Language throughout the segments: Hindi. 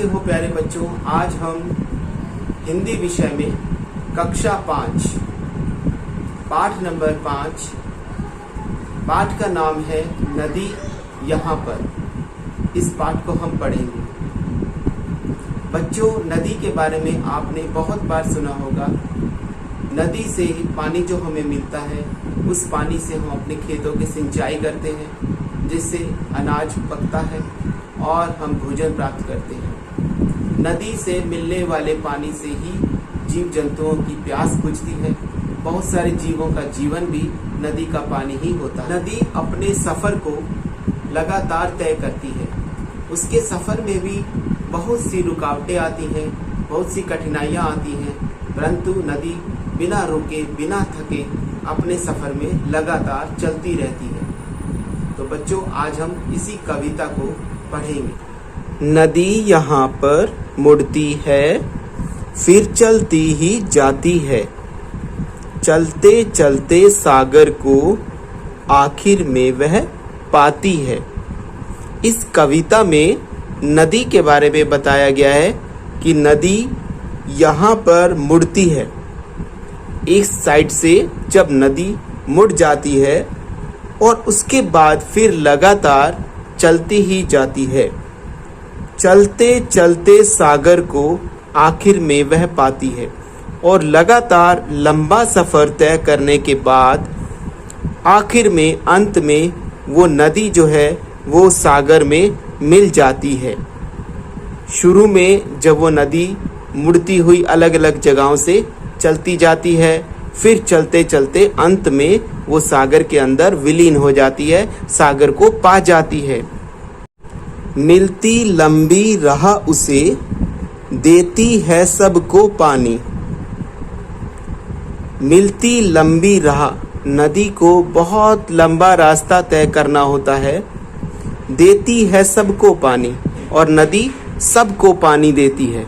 कैसे हो प्यारे बच्चों। आज हम हिंदी विषय में कक्षा 5 पाठ नंबर 5 पाठ का नाम है नदी यहाँ पर। इस पाठ को हम पढ़ेंगे। बच्चों, नदी के बारे में आपने बहुत बार सुना होगा। नदी से पानी जो हमें मिलता है, उस पानी से हम अपने खेतों की सिंचाई करते हैं, जिससे अनाज पकता है और हम भोजन प्राप्त करते हैं। नदी से मिलने वाले पानी से ही जीव जंतुओं की प्यास बुझती है। बहुत सारे जीवों का जीवन भी नदी का पानी ही होता है। नदी अपने सफ़र को लगातार तय करती है। उसके सफ़र में भी बहुत सी रुकावटें आती हैं, बहुत सी कठिनाइयाँ आती हैं, परंतु नदी बिना रुके बिना थके अपने सफ़र में लगातार चलती रहती है। तो बच्चों, आज हम इसी कविता को पढ़ेंगे। नदी यहाँ पर मुड़ती है, फिर चलती ही जाती है। चलते चलते सागर को आखिर में वह पाती है। इस कविता में नदी के बारे में बताया गया है कि नदी यहाँ पर मुड़ती है। एक साइड से जब नदी मुड़ जाती है और उसके बाद फिर लगातार चलती ही जाती है। चलते चलते सागर को आखिर में वह पाती है और लगातार लंबा सफ़र तय करने के बाद आखिर में अंत में वो नदी जो है वो सागर में मिल जाती है। शुरू में जब वो नदी मुड़ती हुई अलग अलग जगहों से चलती जाती है, फिर चलते चलते अंत में वो सागर के अंदर विलीन हो जाती है, सागर को पा जाती है। मिलती लंबी राह उसे, देती है सबको पानी। मिलती लंबी राह, नदी को बहुत लंबा रास्ता तय करना होता है। देती है सबको पानी, और नदी सबको पानी देती है।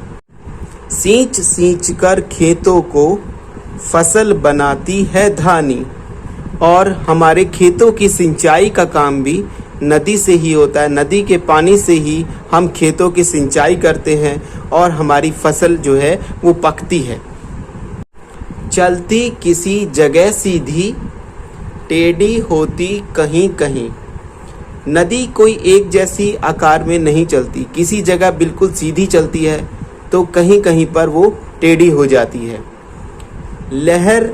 सींच सींच कर खेतों को फसल बनाती है धानी। और हमारे खेतों की सिंचाई का काम भी नदी से ही होता है। नदी के पानी से ही हम खेतों की सिंचाई करते हैं और हमारी फसल जो है वो पकती है। चलती किसी जगह सीधी, टेढ़ी होती कहीं कहीं। नदी कोई एक जैसी आकार में नहीं चलती। किसी जगह बिल्कुल सीधी चलती है तो कहीं कहीं पर वो टेढ़ी हो जाती है। लहर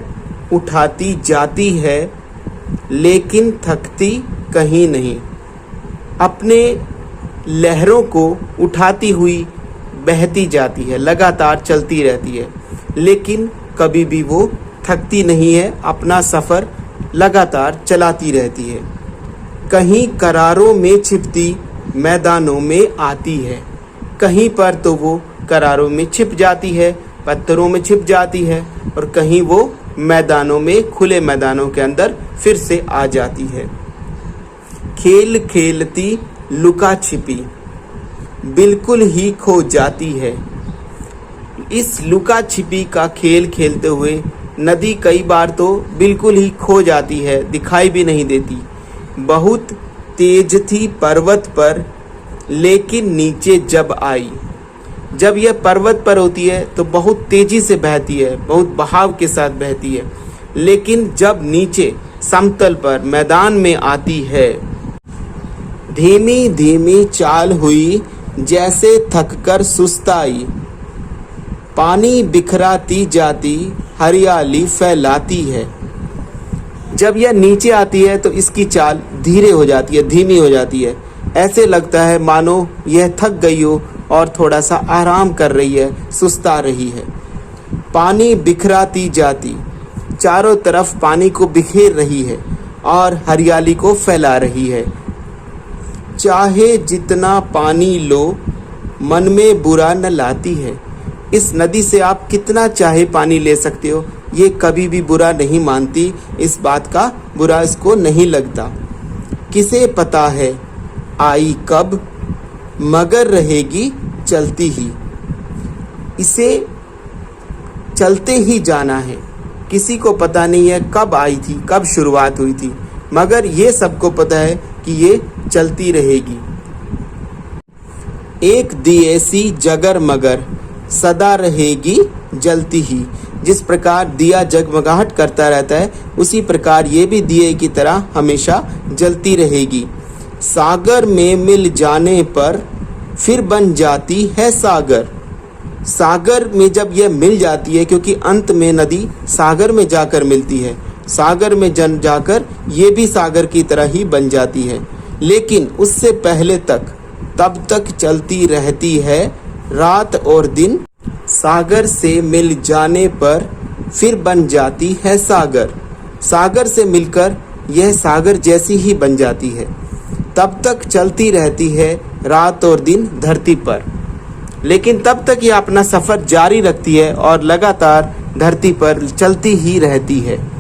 उठाती जाती है लेकिन थकती कहीं नहीं। अपने लहरों को उठाती हुई बहती जाती है, लगातार चलती रहती है, लेकिन कभी भी वो थकती नहीं है। अपना सफ़र लगातार चलाती रहती है। कहीं करारों में छिपती मैदानों में आती है। कहीं पर तो वो करारों में छिप जाती है, पत्थरों में छिप जाती है, और कहीं वो मैदानों में, खुले मैदानों के अंदर फिर से आ जाती है। खेल खेलती लुका छिपी, बिल्कुल ही खो जाती है। इस लुका छिपी का खेल खेलते हुए नदी कई बार तो बिल्कुल ही खो जाती है, दिखाई भी नहीं देती। बहुत तेज थी पर्वत पर, लेकिन नीचे जब आई। जब यह पर्वत पर होती है तो बहुत तेजी से बहती है, बहुत बहाव के साथ बहती है, लेकिन जब नीचे समतल पर मैदान में आती है, धीमी धीमी चाल हुई जैसे थककर सुस्ताई। पानी बिखराती जाती, हरियाली फैलाती है। जब यह नीचे आती है तो इसकी चाल धीरे हो जाती है, धीमी हो जाती है। ऐसे लगता है मानो यह थक गई हो और थोड़ा सा आराम कर रही है, सुस्ता रही है। पानी बिखराती जाती, चारों तरफ पानी को बिखेर रही है और हरियाली को फैला रही है। चाहे जितना पानी लो, मन में बुरा न लाती है। इस नदी से आप कितना चाहे पानी ले सकते हो, ये कभी भी बुरा नहीं मानती। इस बात का बुरा इसको नहीं लगता। किसे पता है आई कब, मगर रहेगी चलती ही। इसे चलते ही जाना है। किसी को पता नहीं है कब आई थी, कब शुरुआत हुई थी, मगर ये सबको पता है कि ये चलती रहेगी। एक दिए सी जगर मगर सदा रहेगी जलती ही। जिस प्रकार दिया जगमगाहट करता रहता है, उसी प्रकार ये भी दिए की तरह हमेशा जलती रहेगी। सागर में मिल जाने पर फिर बन जाती है सागर। सागर में जब यह मिल जाती है, क्योंकि अंत में नदी सागर में जाकर मिलती है, सागर में जन जाकर ये भी सागर की तरह ही बन जाती है। लेकिन उससे पहले तब तक चलती रहती है रात और दिन। सागर से मिल जाने पर फिर बन जाती है सागर। सागर से मिलकर यह सागर जैसी ही बन जाती है। तब तक चलती रहती है रात और दिन धरती पर, लेकिन तब तक यह अपना सफ़र जारी रखती है और लगातार धरती पर चलती ही रहती है।